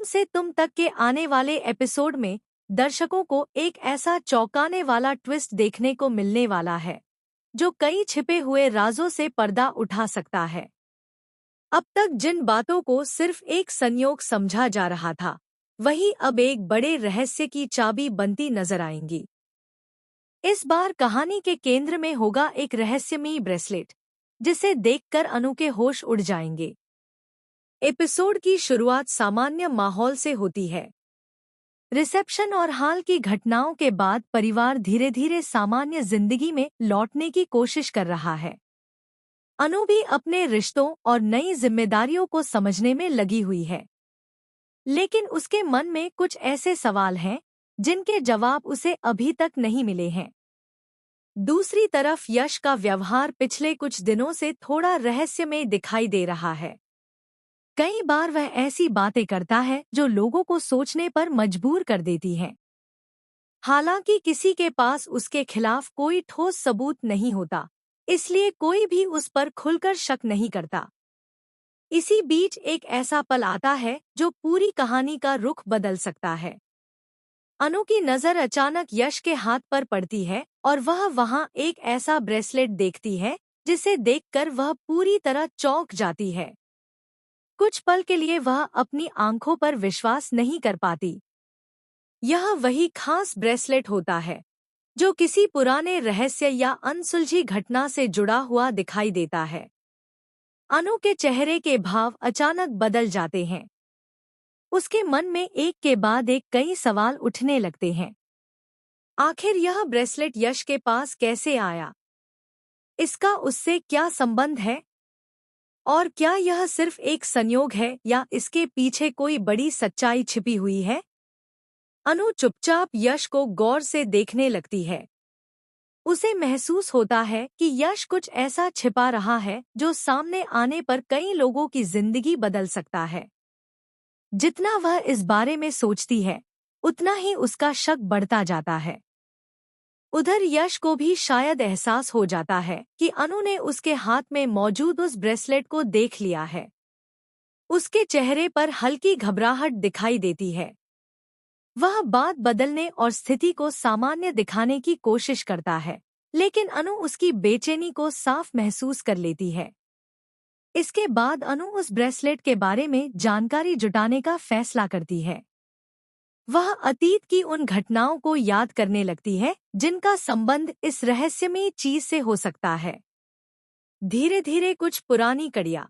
से तुम तक के आने वाले एपिसोड में दर्शकों को एक ऐसा चौंकाने वाला ट्विस्ट देखने को मिलने वाला है जो कई छिपे हुए राजों से पर्दा उठा सकता है। अब तक जिन बातों को सिर्फ एक संयोग समझा जा रहा था, वही अब एक बड़े रहस्य की चाबी बनती नजर आएंगी। इस बार कहानी के केंद्र में होगा एक रहस्यमयी ब्रेसलेट, जिसे देखकर अनु के होश उड़ जाएंगे। एपिसोड की शुरुआत सामान्य माहौल से होती है। रिसेप्शन और हाल की घटनाओं के बाद परिवार धीरे धीरे सामान्य जिंदगी में लौटने की कोशिश कर रहा है। अनु भी अपने रिश्तों और नई जिम्मेदारियों को समझने में लगी हुई है, लेकिन उसके मन में कुछ ऐसे सवाल हैं जिनके जवाब उसे अभी तक नहीं मिले हैं। दूसरी तरफ यश का व्यवहार पिछले कुछ दिनों से थोड़ा रहस्यमय दिखाई दे रहा है। कई बार वह ऐसी बातें करता है जो लोगों को सोचने पर मजबूर कर देती हैं। हालांकि किसी के पास उसके खिलाफ कोई ठोस सबूत नहीं होता, इसलिए कोई भी उस पर खुलकर शक नहीं करता। इसी बीच एक ऐसा पल आता है जो पूरी कहानी का रुख बदल सकता है। अनु की नज़र अचानक यश के हाथ पर पड़ती है और वह वहां एक ऐसा ब्रेसलेट देखती है जिसे देखकर वह पूरी तरह चौंक जाती है। कुछ पल के लिए वह अपनी आंखों पर विश्वास नहीं कर पाती। यह वही खास ब्रेसलेट होता है जो किसी पुराने रहस्य या अनसुलझी घटना से जुड़ा हुआ दिखाई देता है। अनु के चेहरे के भाव अचानक बदल जाते हैं। उसके मन में एक के बाद एक कई सवाल उठने लगते हैं। आखिर यह ब्रेसलेट यश के पास कैसे आया? इसका उससे क्या संबंध है? और क्या यह सिर्फ एक संयोग है या इसके पीछे कोई बड़ी सच्चाई छिपी हुई है? अनु चुपचाप यश को गौर से देखने लगती है। उसे महसूस होता है कि यश कुछ ऐसा छिपा रहा है जो सामने आने पर कई लोगों की जिंदगी बदल सकता है। जितना वह इस बारे में सोचती है, उतना ही उसका शक बढ़ता जाता है। उधर यश को भी शायद एहसास हो जाता है कि अनु ने उसके हाथ में मौजूद उस ब्रेसलेट को देख लिया है। उसके चेहरे पर हल्की घबराहट दिखाई देती है। वह बात बदलने और स्थिति को सामान्य दिखाने की कोशिश करता है, लेकिन अनु उसकी बेचैनी को साफ महसूस कर लेती है। इसके बाद अनु उस ब्रेसलेट के बारे में जानकारी जुटाने का फैसला करती है। वह अतीत की उन घटनाओं को याद करने लगती है जिनका संबंध इस रहस्यमयी चीज से हो सकता है। धीरे धीरे कुछ पुरानी कड़ियाँ